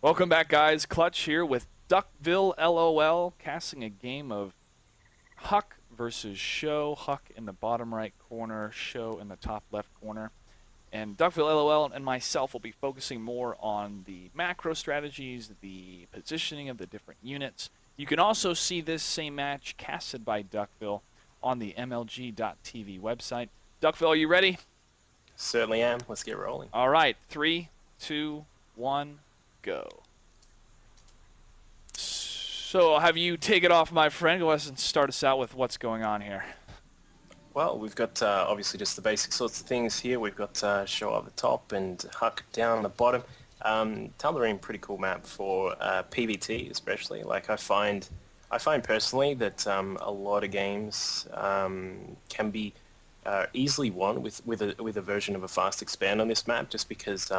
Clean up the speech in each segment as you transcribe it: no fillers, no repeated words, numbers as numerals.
Welcome back, guys. Clutch here with DUCKVILLELOL, casting a game of Huck versus Show. Huck in the bottom right corner, Show in the top left corner. And DUCKVILLELOL and myself will be focusing more on the macro strategies, the positioning of the different units. You can also see this same match casted by Duckville on the MLG.TV website. Duckville, are you ready? Certainly am. Let's get rolling. All right, 3, 2, 1, go. So, have you taken off, my friend? Go ahead and start us out with what's going on here. Well, we've got obviously just the basic sorts of things here. We've got Show up the top and Huck down the bottom. Tal'Darim, pretty cool map for PvT especially. Like I find personally that a lot of games can be easily won with a version of a fast expand on this map, just because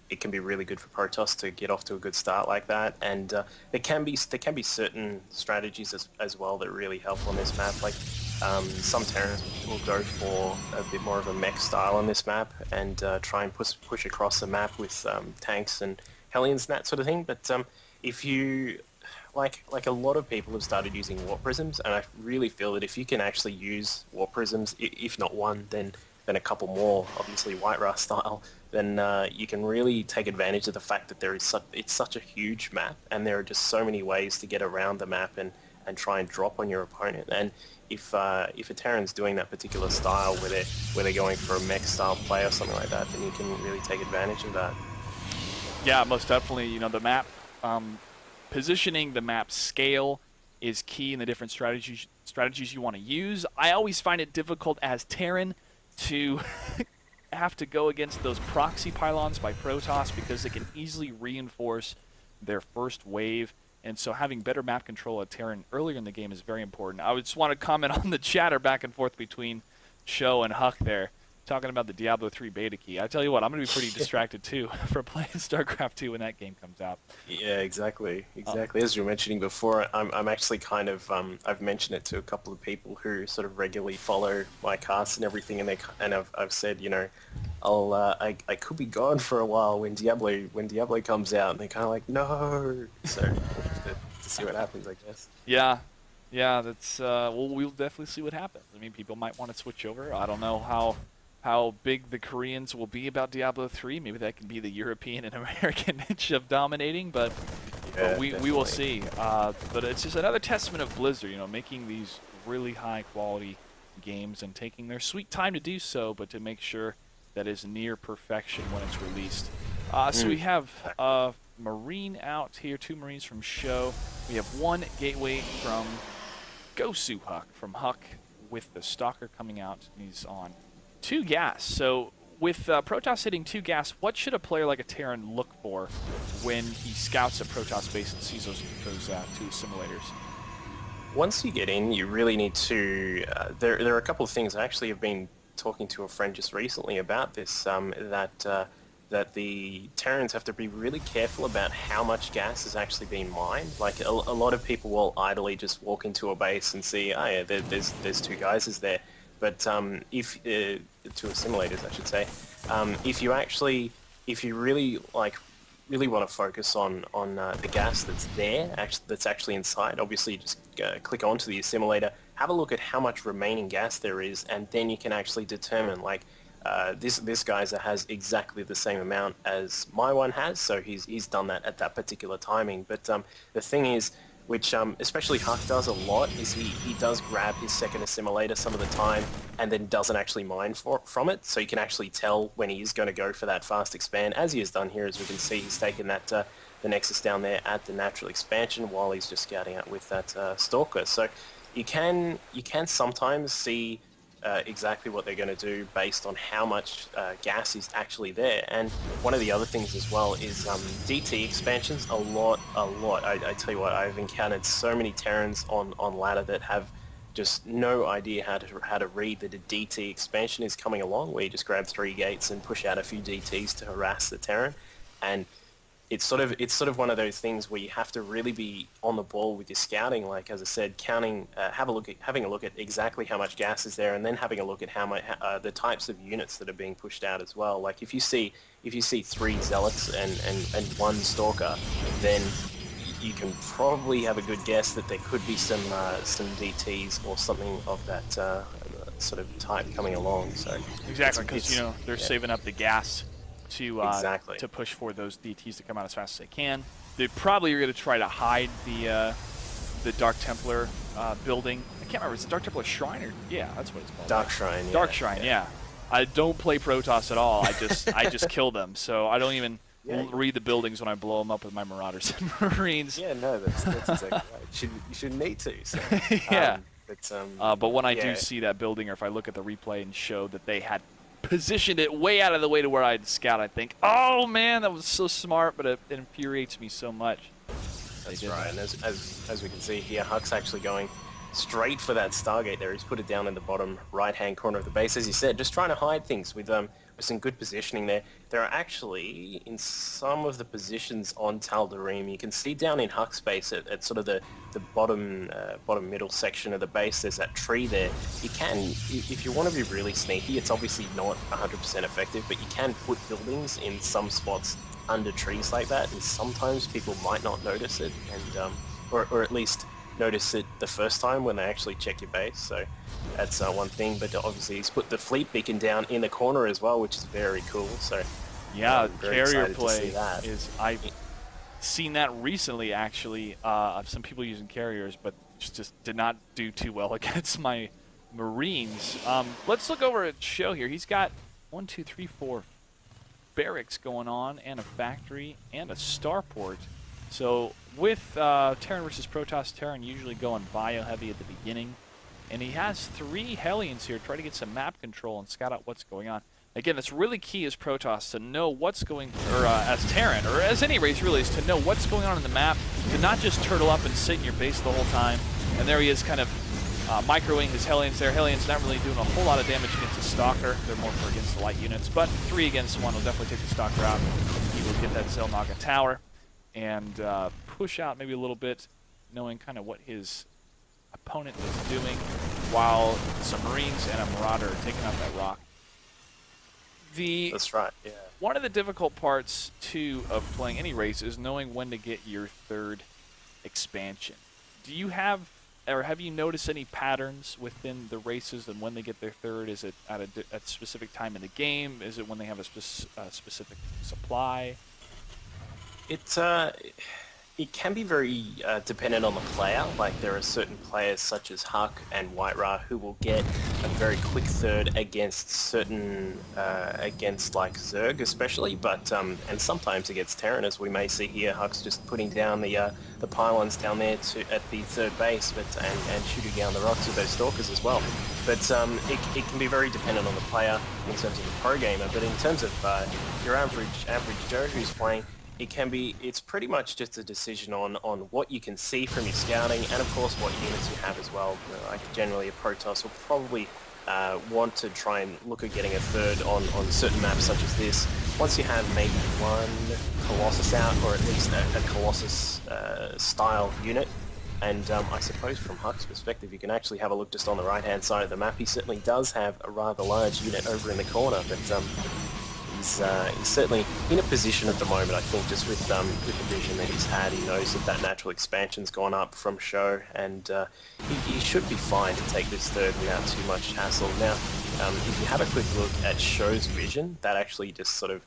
it can be really good for Protoss to get off to a good start like that, and there can be certain strategies as well that really help on this map. Like some Terrans will go for a bit more of a mech style on this map and try and push across the map with tanks and Hellions and that sort of thing. But if you like a lot of people have started using Warp Prisms, and I really feel that if you can actually use Warp Prisms, if not one, then a couple more, obviously White Rust style, then you can really take advantage of the fact that it's such a huge map, and there are just so many ways to get around the map and try and drop on your opponent. And if a Terran's doing that particular style where they're going for a mech style play or something like that, then you can really take advantage of that. Yeah, most definitely. You know, the map positioning, the map scale is key in the different strategies you want to use. I always find it difficult as Terran to have to go against those proxy pylons by Protoss, because they can easily reinforce their first wave, and so having better map control at Terran earlier in the game is very important. I just want to comment on the chatter back and forth between Show and Huck there, talking about the Diablo 3 beta key. I tell you what, I'm going to be pretty distracted too for playing StarCraft 2 when that game comes out. Yeah, exact.ly. As you were mentioning before, I'm actually kind of I've mentioned it to a couple of people who sort of regularly follow my casts and everything, and I've said, you know, I could be gone for a while when Diablo comes out, and they're kind of like, no. So to see what happens, I guess. Yeah, that's well, we'll definitely see what happens. I mean, people might want to switch over. I don't know how big the Koreans will be about Diablo 3. Maybe that can be the European and American niche of dominating, but we will see. But it's just another testament of Blizzard, you know, making these really high quality games and taking their sweet time to do so, but to make sure that is near perfection when it's released. So we have Marine out here, 2 Marines from Show. We have 1 Gateway from Gosu Huck, from Huck, with the Stalker coming out. He's on 2 gas. So with Protoss hitting 2 gas, what should a player like a Terran look for when he scouts a Protoss base and sees those 2 simulators? Once you get in, you really need to... there are a couple of things. I actually have been talking to a friend just recently about this, that the Terrans have to be really careful about how much gas is actually being mined. Like a lot of people will idly just walk into a base and see, oh yeah, there's 2 geysers there. But if to simulators, I should say, if you really want to focus on the gas that's there, that's actually inside, obviously you just click onto the simulator, have a look at how much remaining gas there is, and then you can actually determine, like, this geyser has exactly the same amount as my one has, so he's done that at that particular timing. But the thing is, which especially Huck does a lot, is he does grab his second assimilator some of the time and then doesn't actually mine from it, so you can actually tell when he is going to go for that fast expand, as he has done here. As we can see, he's taken that the Nexus down there at the natural expansion while he's just scouting out with that Stalker. So you can sometimes see exactly what they're going to do based on how much gas is actually there. And one of the other things as well is DT expansions. A lot. I tell you what, I've encountered so many Terrans on ladder that have just no idea how to read that a DT expansion is coming along, where you just grab 3 gates and push out a few DTs to harass the Terran. And it's sort of one of those things where you have to really be on the ball with your scouting. Like as I said, counting, having a look at exactly how much gas is there, and then having a look at how much the types of units that are being pushed out as well. Like if you see 3 zealots and 1 stalker, then you can probably have a good guess that there could be some DTs or something of that sort of type coming along. So exactly, because they're saving up the gas to exactly to push for those DTs to come out as fast as they can. They probably are going to try to hide the Dark Templar building. I can't remember. Is it Dark Templar Shrine or yeah, that's what it's called. Dark Shrine. Dark Shrine. Yeah. I don't play Protoss at all. I just kill them. So I don't even read the buildings when I blow them up with my Marauders and Marines. Yeah, no, that's exactly right. You shouldn't need to. So, yeah. But when I do see that building, or if I look at the replay and show that they had positioned it way out of the way to where I'd scout, I think, oh man, that was so smart, but it infuriates me so much. That's right, and as we can see here, Huck's actually going straight for that Stargate there. He's put it down in the bottom right-hand corner of the base, as you said, just trying to hide things with some good positioning there. There are actually, in some of the positions on Tal'Darim, you can see down in Huck's base at sort of the bottom middle section of the base, there's that tree there. You can, if you want to be really sneaky, it's obviously not 100% effective, but you can put buildings in some spots under trees like that, and sometimes people might not notice it, and or at least notice it the first time when they actually check your base. So that's one thing, but obviously he's put the fleet beacon down in the corner as well, which is very cool. So yeah, carrier play is, I've seen that recently actually of some people using carriers, but just did not do too well against my Marines. Let's look over at Show here. He's got 1, 2, 3, 4 barracks going on, and a factory, and a starport. So with Terran versus Protoss, Terran usually going bio heavy at the beginning, and he has 3 Hellions here, try to get some map control and scout out what's going on. Again, that's really key as Protoss to know what's going, or as Terran, or as any race really, is to know what's going on in the map, to not just turtle up and sit in your base the whole time. And there he is, kind of microing his Hellions there. Hellions not really doing a whole lot of damage against the Stalker. They're more for against the light units, but 3 against 1 will definitely take the Stalker out. He will get that Zelnaga tower and push out maybe a little bit, knowing kind of what his opponent is doing, while some Marines and a Marauder are taking out that rock. That's right, yeah. One of the difficult parts, too, of playing any race is knowing when to get your 3rd expansion. Do you have, or have you noticed any patterns within the races and when they get their 3rd? Is it at a specific time in the game? Is it when they have a specific supply? It can be very dependent on the player. Like there are certain players such as Huck and White Ra who will get a very quick 3rd against certain, against like Zerg especially, but and sometimes against Terran, as we may see here. Huck's just putting down the pylons down there at the 3rd base, but and shooting down the rocks with those stalkers as well. But it can be very dependent on the player in terms of the pro gamer. But in terms of your average Joe who's playing, it's pretty much just a decision on what you can see from your scouting, and of course what units you have as well. Like generally a Protoss will probably want to try and look at getting a 3rd on certain maps such as this. Once you have maybe 1 Colossus out, or at least a Colossus style unit. And I suppose from Huck's perspective, you can actually have a look just on the right-hand side of the map. He certainly does have a rather large unit over in the corner, but he's certainly in a position at the moment, I think, just with the vision that he's had. He knows that natural expansion's gone up from Show, and he should be fine to take this 3rd without too much hassle. Now, if you have a quick look at Show's vision, that actually just sort of,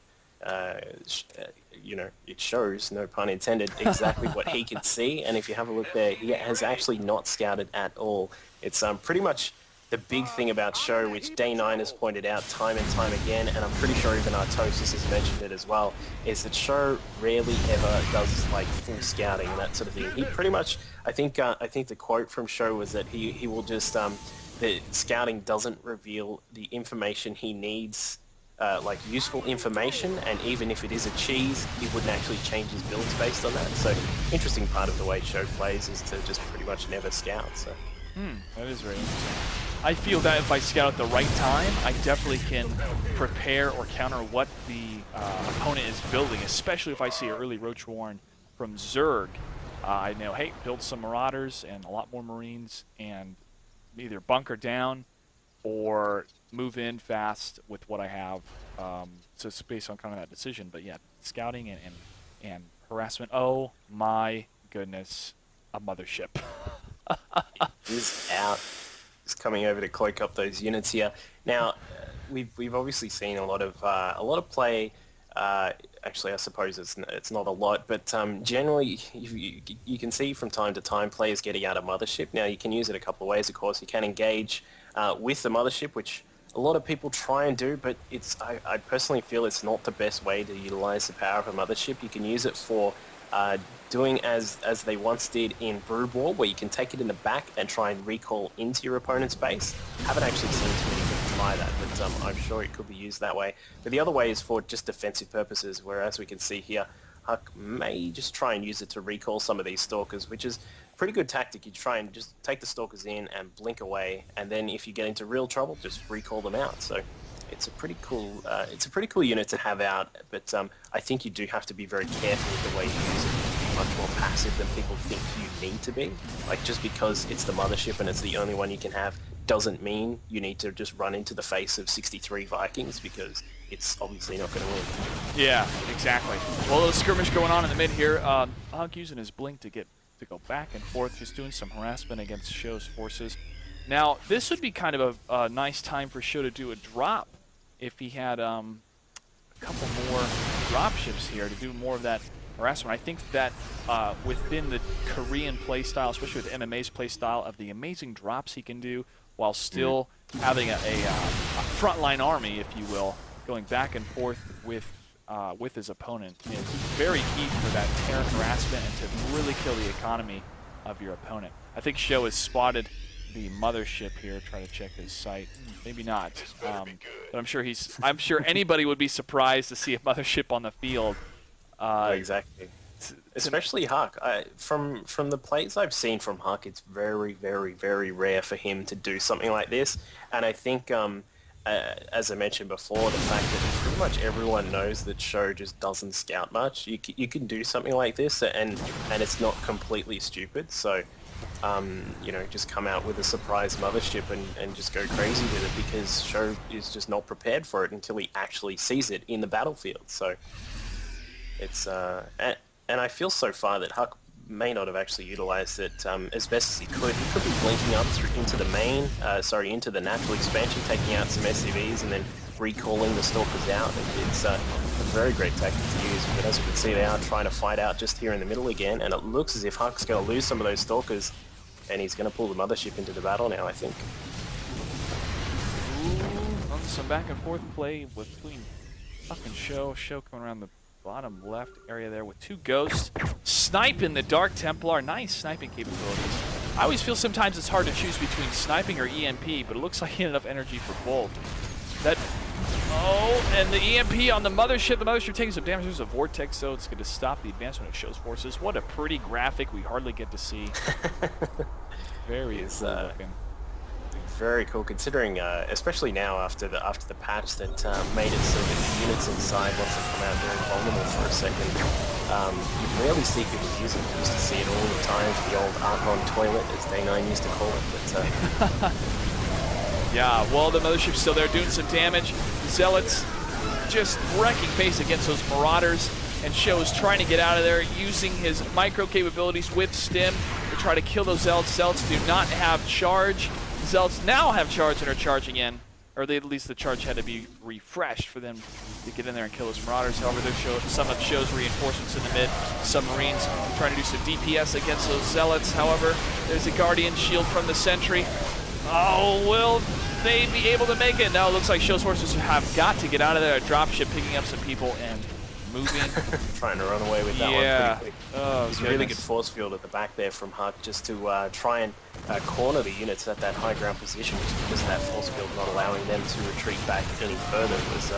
it shows, no pun intended, exactly what he can see. And if you have a look there, he has actually not scouted at all. It's pretty much the big thing about Show, which Day9 has pointed out time and time again, and I'm pretty sure even Artosis has mentioned it as well, is that Show rarely ever does like full scouting and that sort of thing. He pretty much, I think the quote from Show was that he will just, the scouting doesn't reveal the information he needs, like useful information, and even if it is a cheese, he wouldn't actually change his builds based on that. So interesting part of the way Show plays is to just pretty much never scout. So that is very interesting. I feel that if I scout at the right time, I definitely can prepare or counter what the opponent is building, especially if I see early Roach Warren from Zerg. I know, hey, build some Marauders and a lot more Marines and either bunker down or move in fast with what I have. So it's based on kind of that decision. But yeah, scouting and harassment. Oh my goodness, a mothership. Is out. Is coming over to cloak up those units here. Now, we've obviously seen a lot of play. Actually, I suppose it's not a lot, but generally you can see from time to time players getting out of mothership. Now, you can use it a couple of ways. Of course, you can engage with the mothership, which a lot of people try and do, but I personally feel it's not the best way to utilize the power of a mothership. You can use it for doing as they once did in Brood War, where you can take it in the back and try and recall into your opponent's base. Haven't actually seen too many people try that, but I'm sure it could be used that way. But the other way is for just defensive purposes, whereas we can see here, Huck may just try and use it to recall some of these Stalkers, which is a pretty good tactic. You try and just take the Stalkers in and blink away, and then if you get into real trouble, just recall them out. So it's a pretty cool unit to have out, but I think you do have to be very careful with the way you use it. Much more passive than people think you need to be. Like, just because it's the mothership and it's the only one you can have doesn't mean you need to just run into the face of 63 Vikings, because it's obviously not going to win. Yeah, exactly. Well, there's skirmish going on in the mid here. Hunk using his blink to go back and forth, just doing some harassment against Show's forces. Now, this would be kind of a nice time for Show to do a drop if he had a couple more drop ships here to do more of that harassment. I think that within the Korean playstyle, especially with MMA's playstyle, of the amazing drops he can do while still having a frontline army, if you will, going back and forth with his opponent, is very key for that terror harassment and to really kill the economy of your opponent. I think Show has spotted the mothership here. Try to check his site. Maybe not, but I'm sure anybody would be surprised to see a mothership on the field. Exactly. Especially Huck. From the plays I've seen from Huck, it's very, very, very rare for him to do something like this. And I think, as I mentioned before, the fact that pretty much everyone knows that Show just doesn't scout much. You can do something like this, and it's not completely stupid. So, you know, just come out with a surprise mothership and just go crazy with it, because Show is just not prepared for it until he actually sees it in the battlefield. So it's and I feel so far that Huck may not have actually utilized it as best as he could. He could be blinking up into the main, into the natural expansion, taking out some SCVs and then recalling the Stalkers out. It's a very great tactic to use, but as you can see, they are trying to fight out just here in the middle again, and it looks as if Huck's going to lose some of those Stalkers, and he's going to pull the mothership into the battle now, I think. Ooh, some back and forth play between Huck and Show. Show coming around the bottom left area there with two ghosts. Sniping the Dark Templar. Nice sniping capabilities. I always feel sometimes it's hard to choose between sniping or EMP, but it looks like he had enough energy for both. And the EMP on the mothership. The mothership taking some damage. There's a vortex, though. It's going to stop the advancement of Show's forces. What a pretty graphic we hardly get to see. Very cool looking. Very cool, considering, especially now after the patch that made it so that the units inside, once they come out, very vulnerable for a second. You rarely see people use it. You used to see it all the time, the old Archon toilet, as Day9 used to call it. But yeah, well, the mothership's still there doing some damage. Zealots just wrecking face against those Marauders, and Show's trying to get out of there using his micro capabilities with Stim to try to kill those Zealots. Zealots do not have charge. Zealots now have charge and are charging in, or at least the charge had to be refreshed for them to get in there and kill those Marauders. However, there's some of Show's reinforcements in the mid. Submarines trying to do some DPS against those Zealots. However, there's a Guardian shield from the Sentry. Oh, will they be able to make it? No, it looks like Show's forces have got to get out of there. A dropship picking up some people and moving. Trying to run away with that one pretty quick. Oh, There's a really good force field at the back there from Huck, just to try and corner the units at that high ground position, just because that force field not allowing them to retreat back any further. It was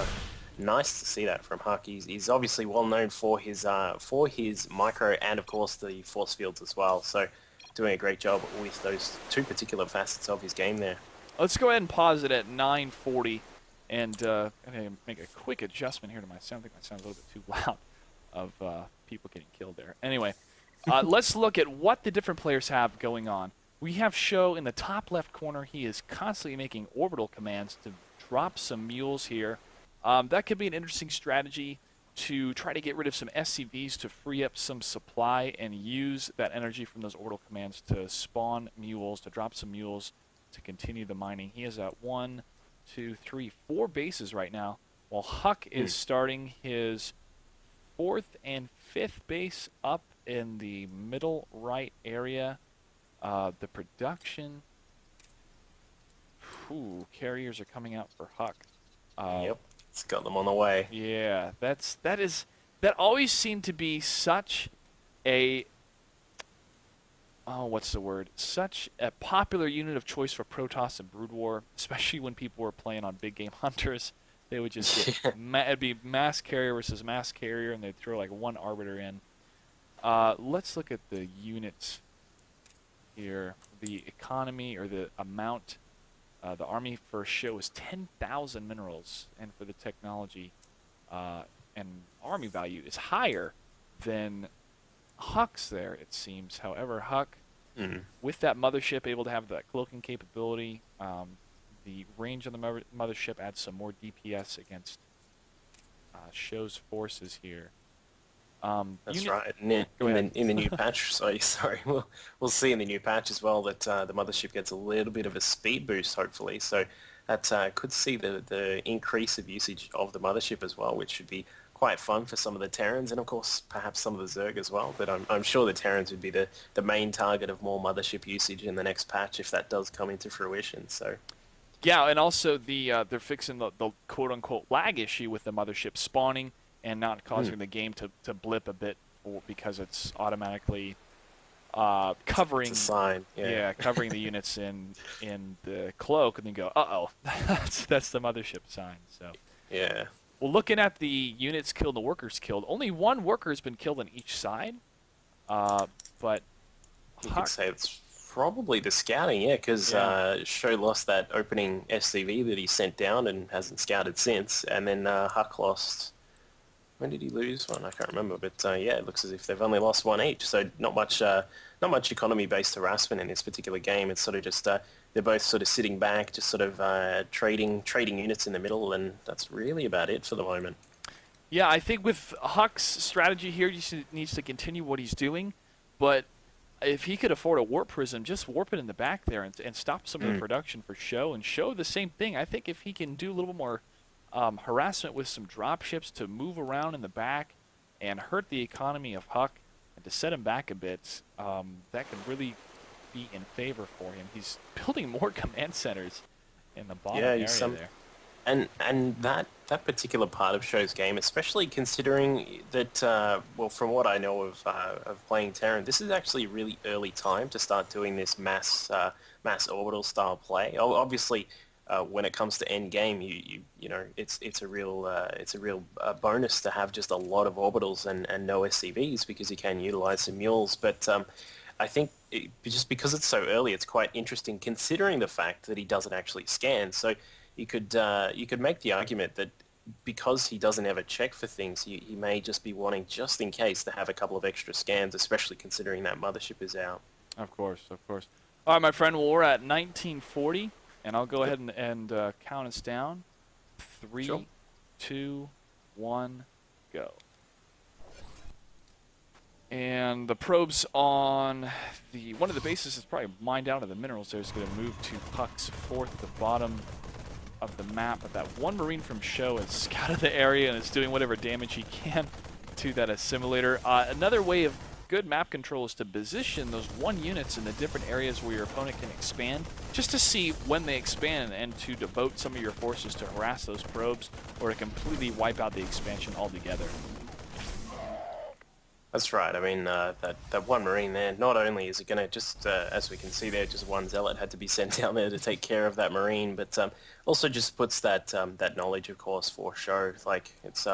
nice to see that from Huck. He's obviously well known for his micro and of course the force fields as well. So doing a great job with those two particular facets of his game there. Let's go ahead and pause it at 9:40, and make a quick adjustment here to my sound. I think my sound's a little bit too loud of people getting killed there. Anyway, let's look at what the different players have going on. We have Show in the top left corner. He is constantly making orbital commands to drop some mules here. That could be an interesting strategy to try to get rid of some SCVs to free up some supply and use that energy from those orbital commands to spawn mules, to drop some mules to continue the mining. He is at 1, 2, 3, 4 bases right now, while Huck is starting his 4th and 5th base up in the middle right area. The production, carriers are coming out for Huck. Yep, it's got them on the way. Yeah, that always seemed to be such a such a popular unit of choice for Protoss and Brood War, especially when people were playing on big game hunters. They would just get it'd be mass carrier versus mass carrier, and they'd throw like one arbiter in. Let's look at the units here. The economy, or the amount, the army for Show is 10,000 minerals, and for the technology and army value is higher than Huck's there, it seems. However, Huck, with that mothership, able to have that cloaking capability, the range on the mothership adds some more DPS against Show's forces here. That's right. In the new patch, sorry, we'll see in the new patch as well that the mothership gets a little bit of a speed boost, hopefully. So that could see the increase of usage of the mothership as well, which should be quite fun for some of the Terrans, and of course perhaps some of the Zerg as well. But I'm sure the Terrans would be the main target of more mothership usage in the next patch if that does come into fruition. So. Yeah, and also they're fixing the quote-unquote lag issue with the mothership spawning and not causing the game to blip a bit because it's automatically covering. It's a sign. Yeah, covering the units in the cloak, and then go, uh-oh, that's the mothership sign. So. Yeah. Well, looking at the units killed, the workers killed, only one worker has been killed on each side. But you could say it's probably the scouting, yeah, because Show lost that opening SCV that he sent down and hasn't scouted since, and then Huck lost. When did he lose one? I can't remember, but yeah, it looks as if they've only lost one each. So not much economy-based harassment in this particular game. It's sort of just they're both sort of sitting back, just sort of trading units in the middle, and that's really about it for the moment. Yeah, I think with Huck's strategy here, he needs to continue what he's doing, but if he could afford a warp prism, just warp it in the back there and stop some of the production for Show, and Show the same thing. I think if he can do a little more harassment with some dropships to move around in the back and hurt the economy of Huck and to set him back a bit, that could really be in favor for him. He's building more command centers in the bottom area there. And that particular part of Show's game, especially considering that, well, from what I know of playing Terran, this is actually a really early time to start doing this mass orbital style play. Obviously, when it comes to end game, you know it's a real bonus to have just a lot of orbitals and no SCVs, because you can utilize some mules. But I think just because it's so early, it's quite interesting considering the fact that he doesn't actually scan. So you could make the argument that because he doesn't ever check for things, he may just be wanting, just in case, to have a couple of extra scans, especially considering that mothership is out. Of course, of course. All right, my friend, well, we're at 1940, and I'll go ahead and count us down. 3, 2, 1, go. And the probes on one of the bases is probably mined out of the minerals there. Is going to move to Puck's 4th, the bottom of the map. But that one Marine from Show has scouted the area and is doing whatever damage he can to that assimilator. Another way of good map control is to position those one units in the different areas where your opponent can expand, just to see when they expand and to devote some of your forces to harass those probes or to completely wipe out the expansion altogether. That's right. I mean, that one Marine there, not only is it going to just, as we can see there, just one Zealot had to be sent down there to take care of that Marine, but also just puts that that knowledge, of course, for show. Like, it's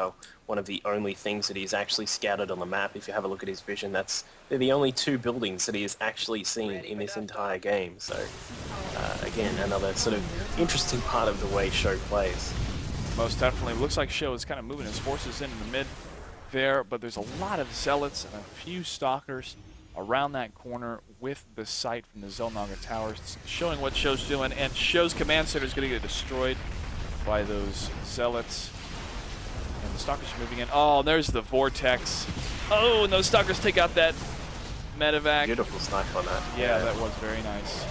one of the only things that he's actually scouted on the map. If you have a look at his vision, they're the only two buildings that he has actually seen in this entire game. So, again, another sort of interesting part of the way show plays. Most definitely. Looks like Show is kind of moving his forces in the mid there, but there's a lot of Zealots and a few Stalkers around that corner with the sight from the Zelnaga Towers, showing what Show's doing, and Show's command center is going to get destroyed by those Zealots. And the Stalkers are moving in. Oh, there's the Vortex. Oh, and those Stalkers take out that medevac. Beautiful snipe on that. Yeah, that was very nice.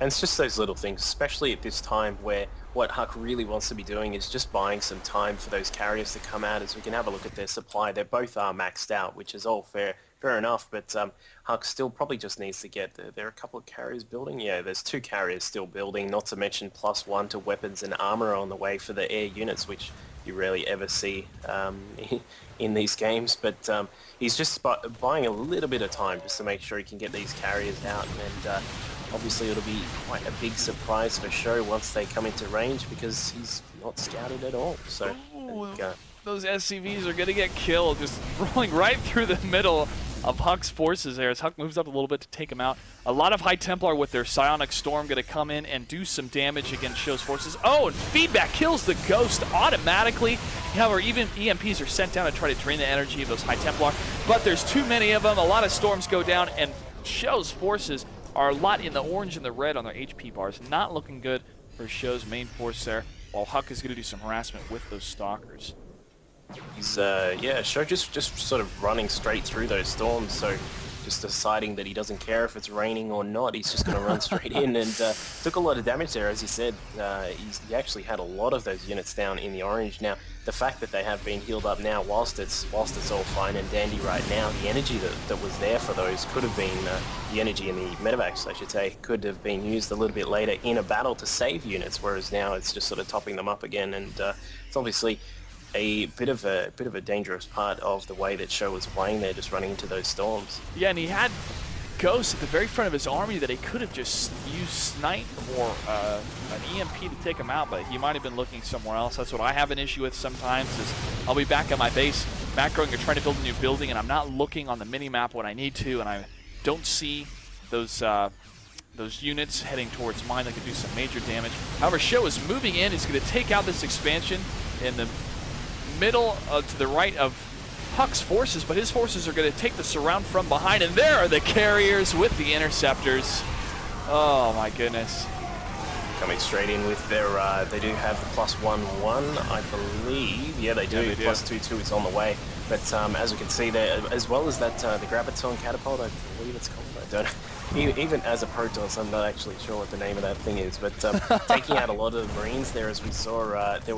And it's just those little things, especially at this time where what Huck really wants to be doing is just buying some time for those carriers to come out. As we can have a look at their supply, they both are maxed out, which is all fair enough, but Huck still probably just needs to get, there are a couple of carriers building. Yeah, there's 2 carriers still building, not to mention +1 to weapons and armor on the way for the air units, which you rarely ever see in these games, but he's just buying a little bit of time just to make sure he can get these carriers out, and obviously it'll be quite a big surprise for Show once they come into range, because he's not scouted at all. So those SCVs are going to get killed, just rolling right through the middle of Huck's forces there as Huck moves up a little bit to take him out. A lot of High Templar with their Psionic Storm going to come in and do some damage against Show's forces. Oh, and feedback kills the Ghost automatically. However, even EMPs are sent down to try to drain the energy of those High Templar, but there's too many of them. A lot of storms go down, and Show's forces are a lot in the orange and the red on their HP bars. Not looking good for Show's main force there, while Huck is going to do some harassment with those Stalkers. He's, yeah, Show just sort of running straight through those storms, so just deciding that he doesn't care if it's raining or not, he's just going to run straight in, and took a lot of damage there, as you said. He actually had a lot of those units down in the orange. Now, the fact that they have been healed up now, whilst it's all fine and dandy right now, the energy that was there for those could have been, the energy in the medevacs, I should say, could have been used a little bit later in a battle to save units, whereas now it's just sort of topping them up again, and it's obviously a bit of a dangerous part of the way that Show was playing there, just running into those storms. Yeah, and he had Ghost at the very front of his army that he could have just used Snipe or an EMP to take him out, but he might have been looking somewhere else. That's what I have an issue with sometimes, is I'll be back at my base, macroing or trying to build a new building, and I'm not looking on the mini-map when I need to, and I don't see those units heading towards mine that could do some major damage. However, Show is moving in. He's going to take out this expansion in the middle to the right of Huck's forces, but his forces are going to take the surround from behind, and there are the carriers with the interceptors. Oh my goodness. Coming straight in with their, they do have the +1-1, I believe. Yeah, they do. Yeah, they +2-2 is on the way. But as we can see there, as well as that, the Graviton Catapult, I believe it's called, I don't know. Even as a Protoss, I'm not actually sure what the name of that thing is, but taking out a lot of the Marines there, as we saw, there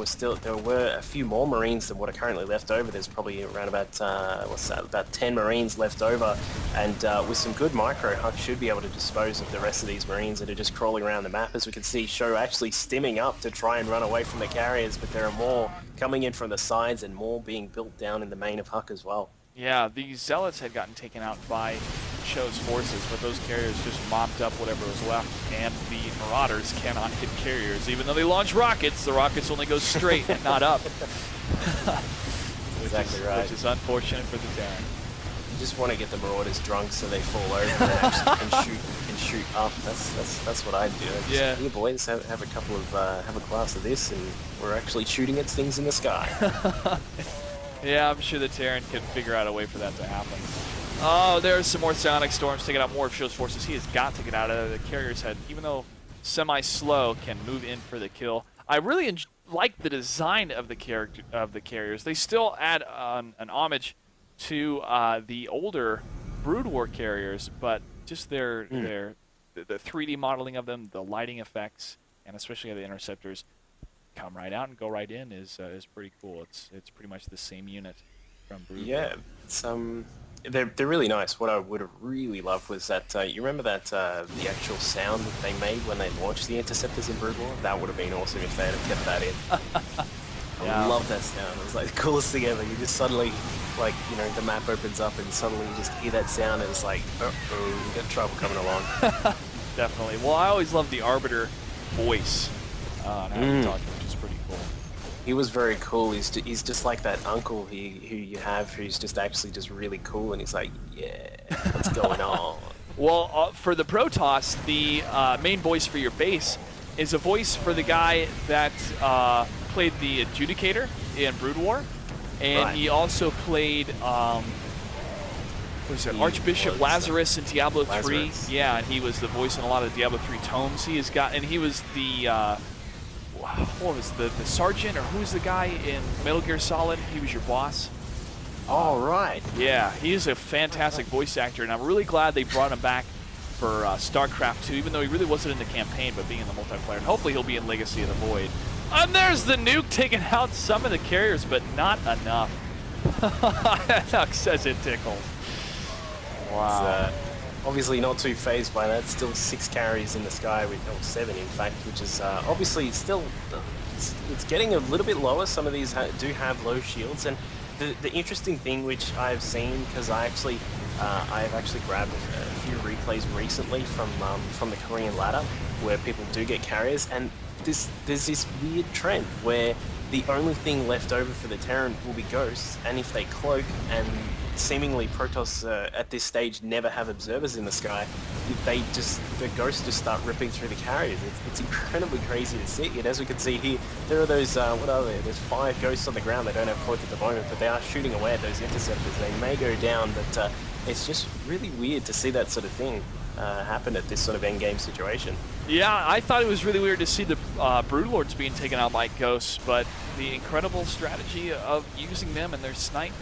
were a few more Marines than what are currently left over. There's probably around about, about 10 Marines left over, and with some good micro, Huck should be able to dispose of the rest of these Marines that are just crawling around the map. As we can see, Show actually stimming up to try and run away from the carriers, but there are more coming in from the sides and more being built down in the main of Huck as well. Yeah, the Zealots had gotten taken out by Show's forces, but those carriers just mopped up whatever was left, and the Marauders cannot hit carriers. Even though they launch rockets, the rockets only go straight and not up. Exactly right. Which is unfortunate for the Terran. You just want to get the Marauders drunk so they fall over and actually can shoot up. That's what I'd do. Yeah. Here, boys, have a couple of have a glass of this, and we're actually shooting at things in the sky. Yeah, I'm sure the Terran can figure out a way for that to happen. Oh, there's some more Psionic Storms taking out more of Show's forces. He has got to get out of there. The carrier's head, even though semi-slow, can move in for the kill. I really like the design of the carriers. They still add an homage to the older Brood War carriers, but just the 3D modeling of them, the lighting effects, and especially the interceptors come right out and go right in is pretty cool. It's pretty much the same unit from Brood War. Yeah, it's they're really nice. What I would have really loved was that you remember that the actual sound that they made when they launched the interceptors in Brood War? That would have been awesome if they had kept that in. I love that sound. It was like the coolest thing ever. You just suddenly, like, you know, the map opens up and suddenly you just hear that sound and it's like, uh-oh, we got trouble coming along. Definitely. Well, I always love the Arbiter voice on how he talks, which is pretty cool. He was very cool. He's just like that uncle who you have who's just actually just really cool, and he's like, yeah, what's going on? Well, for the Protoss, the main voice for your base is a voice for the guy that played the Adjudicator in Brood War, and he also played what was it, Archbishop Lazarus in Diablo 3. Yeah, and he was the voice in a lot of Diablo 3 tomes. He was the what was the sergeant, or who's the guy in Metal Gear Solid? He was your boss. All right. Yeah, he is a fantastic voice actor, and I'm really glad they brought him back for StarCraft 2, even though he really wasn't in the campaign, but being in the multiplayer. And hopefully he'll be in Legacy of the Void. And there's the nuke taking out some of the carriers, but not enough. Nuck says it tickles. Wow. Obviously not too phased by that. Still 6 carries in the sky, or 7 in fact, which is obviously still, it's getting a little bit lower. Some of these do have low shields, and the interesting thing which I've seen, because I've actually grabbed a few replays recently from the Korean ladder where people do get carriers, and there's this weird trend where the only thing left over for the Terran will be ghosts, and if they cloak, and seemingly Protoss at this stage never have observers in the sky, the ghosts just start ripping through the carriers. It's incredibly crazy to see. And as we can see here, there are those, what are there? There's 5 ghosts on the ground. They don't have cloak at the moment, but they are shooting away at those interceptors. They may go down, but it's just really weird to see that sort of thing happen at this sort of endgame situation. Yeah, I thought it was really weird to see the Broodlords being taken out by ghosts, but the incredible strategy of using them and their snipe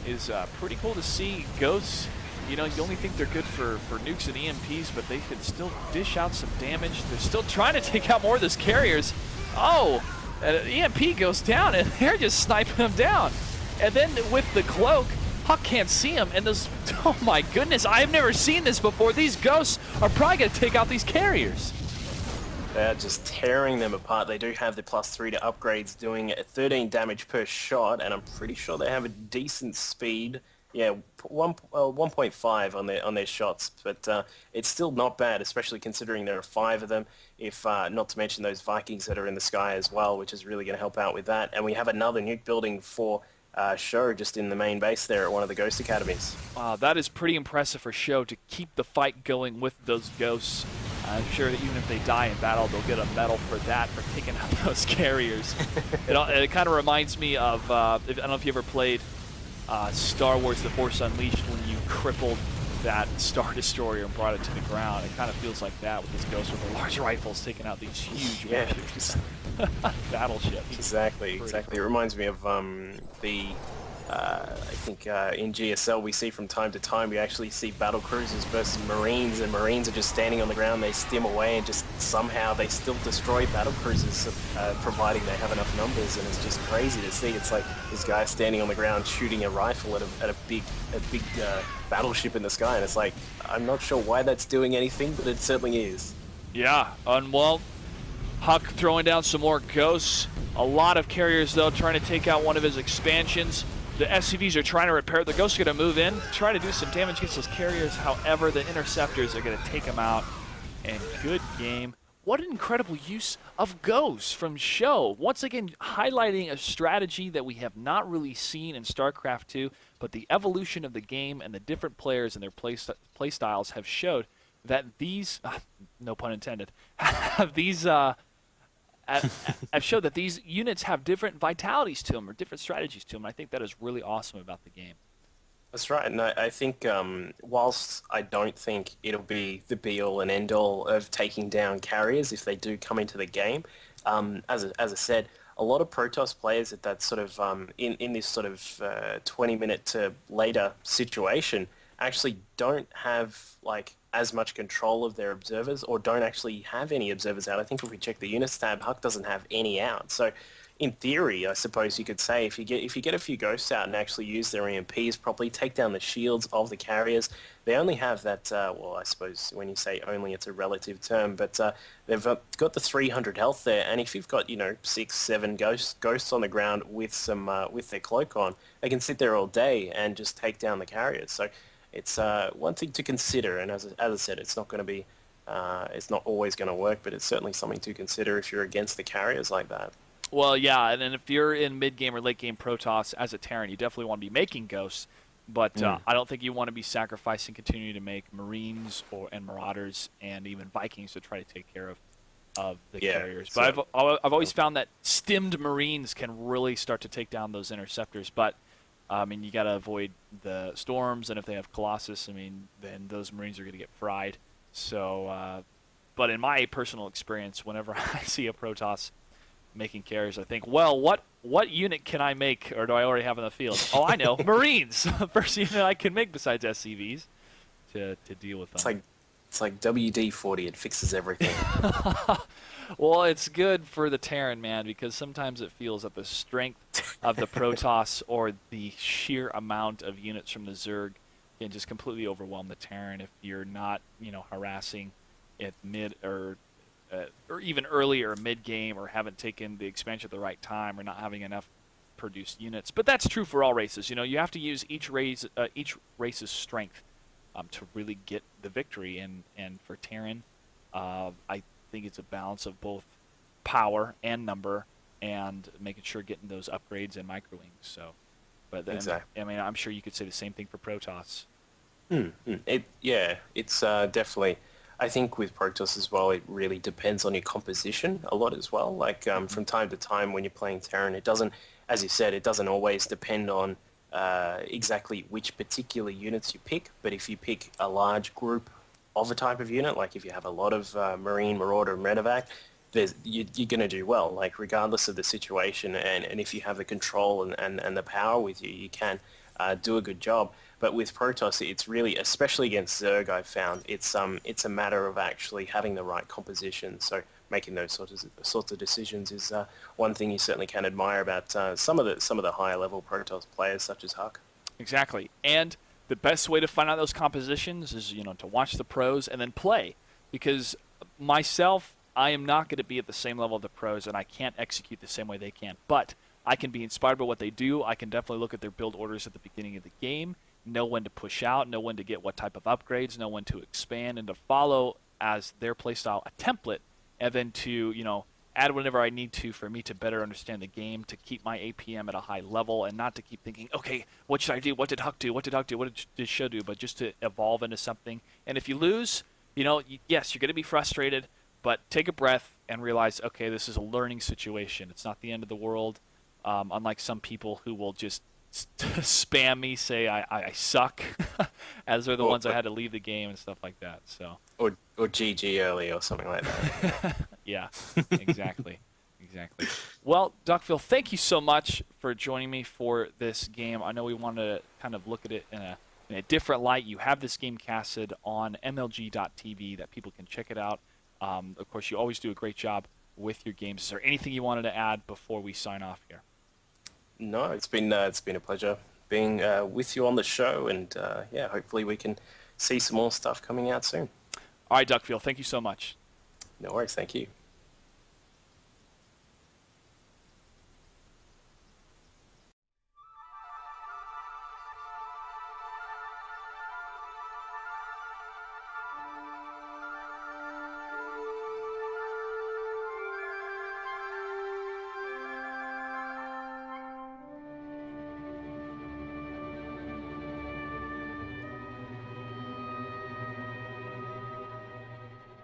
is pretty cool to see. Ghosts, you know, you only think they're good for nukes and EMPs, but they can still dish out some damage. They're still trying to take out more of those carriers. Oh, an EMP goes down, and they're just sniping them down. And then with the cloak, Huck can't see him, and those, oh my goodness, I've never seen this before. These ghosts are probably going to take out these carriers. They're just tearing them apart. They do have the +3 to upgrades, doing 13 damage per shot, and I'm pretty sure they have a decent speed. Yeah, 1.5 on their shots, but it's still not bad, especially considering there are 5 of them. If not to mention those Vikings that are in the sky as well, which is really going to help out with that. And we have another nuke building for Show just in the main base there at one of the Ghost Academies. Wow, that is pretty impressive for Show to keep the fight going with those ghosts. I'm sure that even if they die in battle, they'll get a medal for that, for taking out those carriers. It kind of reminds me of, I don't know if you ever played Star Wars The Force Unleashed, when you crippled that Star Destroyer and brought it to the ground. It kind of feels like that with these ghosts with their large rifles taking out these huge battleships. Exactly. It reminds me of I think in GSL we see from time to time, we actually see battle cruisers versus Marines, and Marines are just standing on the ground, they stim away, and just somehow they still destroy battle cruisers, providing they have enough numbers, and it's just crazy to see. It's like this guy standing on the ground shooting a rifle at a big battleship in the sky, and it's like, I'm not sure why that's doing anything, but it certainly is. Yeah, and well, Huck throwing down some more ghosts. A lot of carriers, though, trying to take out one of his expansions. The SCVs are trying to repair. The ghosts are going to move in, try to do some damage against those carriers. However, the interceptors are going to take them out. And good game. What an incredible use of ghosts from Show. Once again, highlighting a strategy that we have not really seen in StarCraft 2, but the evolution of the game and the different players and their play styles have showed that these, no pun intended, have these, I've showed that these units have different vitalities to them, or different strategies to them. I think that is really awesome about the game. That's right, and I think whilst I don't think it'll be the be-all and end-all of taking down carriers if they do come into the game, as I said, a lot of Protoss players at that sort of in this sort of 20-minute to later situation actually don't have like as much control of their observers, or don't actually have any observers out. I think if we check the units tab, Huck doesn't have any out. So in theory, I suppose you could say, if you get a few ghosts out and actually use their EMPs properly, take down the shields of the carriers, they only have that. Well, I suppose when you say only, it's a relative term, but they've got the 300 health there, and if you've got 6, 7 ghosts on the ground with some with their cloak on, they can sit there all day and just take down the carriers. So it's one thing to consider, and as I said, it's not going to be. It's not always going to work, but it's certainly something to consider if you're against the carriers like that. Well, yeah, and then if you're in mid-game or late-game Protoss as a Terran, you definitely want to be making ghosts, but I don't think you want to be sacrificing continuing to make Marines and Marauders and even Vikings to try to take care of the carriers. But I've always found that stimmed Marines can really start to take down those interceptors, but I mean, you got to avoid the storms, and if they have Colossus, I mean, then those Marines are going to get fried. So, but in my personal experience, whenever I see a Protoss making carriers, I think, well, what unit can I make, or do I already have in the field? Oh, I know, Marines. First unit I can make besides SCVs to deal with them. It's like WD-40. It fixes everything. Well, it's good for the Terran, man, because sometimes it feels that the strength of the Protoss or the sheer amount of units from the Zerg can just completely overwhelm the Terran if you're not, harassing at mid or even early or mid-game, or haven't taken the expansion at the right time, or not having enough produced units. But that's true for all races. You have to use each race's strength to really get the victory. And for Terran, I think it's a balance of both power and number, and making sure getting those upgrades and microwings. So, but then, exactly. I mean, I'm sure you could say the same thing for Protoss. It's definitely. I think with Protoss as well, it really depends on your composition a lot as well. Like from time to time when you're playing Terran, it doesn't, as you said, it doesn't always depend on exactly which particular units you pick. But if you pick a large group of a type of unit, like if you have a lot of Marine, Marauder, and Medevac, you're going to do well, like regardless of the situation. And if you have the control and the power with you, you can do a good job. But with Protoss, it's really, especially against Zerg, I've found, it's a matter of actually having the right composition. So making those sorts of decisions is one thing you certainly can admire about some of the higher level Protoss players, such as Huck. Exactly. And the best way to find out those compositions is, to watch the pros and then play. Because myself, I am not going to be at the same level of the pros, and I can't execute the same way they can. But I can be inspired by what they do. I can definitely look at their build orders at the beginning of the game, know when to push out, know when to get what type of upgrades, know when to expand, and to follow as their playstyle a template, and then to, add whenever I need to for me to better understand the game, to keep my APM at a high level, and not to keep thinking, okay, what should I do? What did Huck do? What did Huck do? What did Show do? But just to evolve into something. And if you lose, yes, you're going to be frustrated, but take a breath and realize, okay, this is a learning situation. It's not the end of the world. Unlike some people who will just spam me, say I suck, as they're the ones I had to leave the game and stuff like that. So or GG early or something like that. Yeah, exactly. Well, Duckville, thank you so much for joining me for this game. I know we wanted to kind of look at it in a different light. You have this game casted on MLG.tv that people can check it out. Of course, you always do a great job with your games. Is there anything you wanted to add before we sign off here? No, it's been a pleasure being with you on the show, and hopefully we can see some more stuff coming out soon. All right, Duckville, thank you so much. No worries, thank you.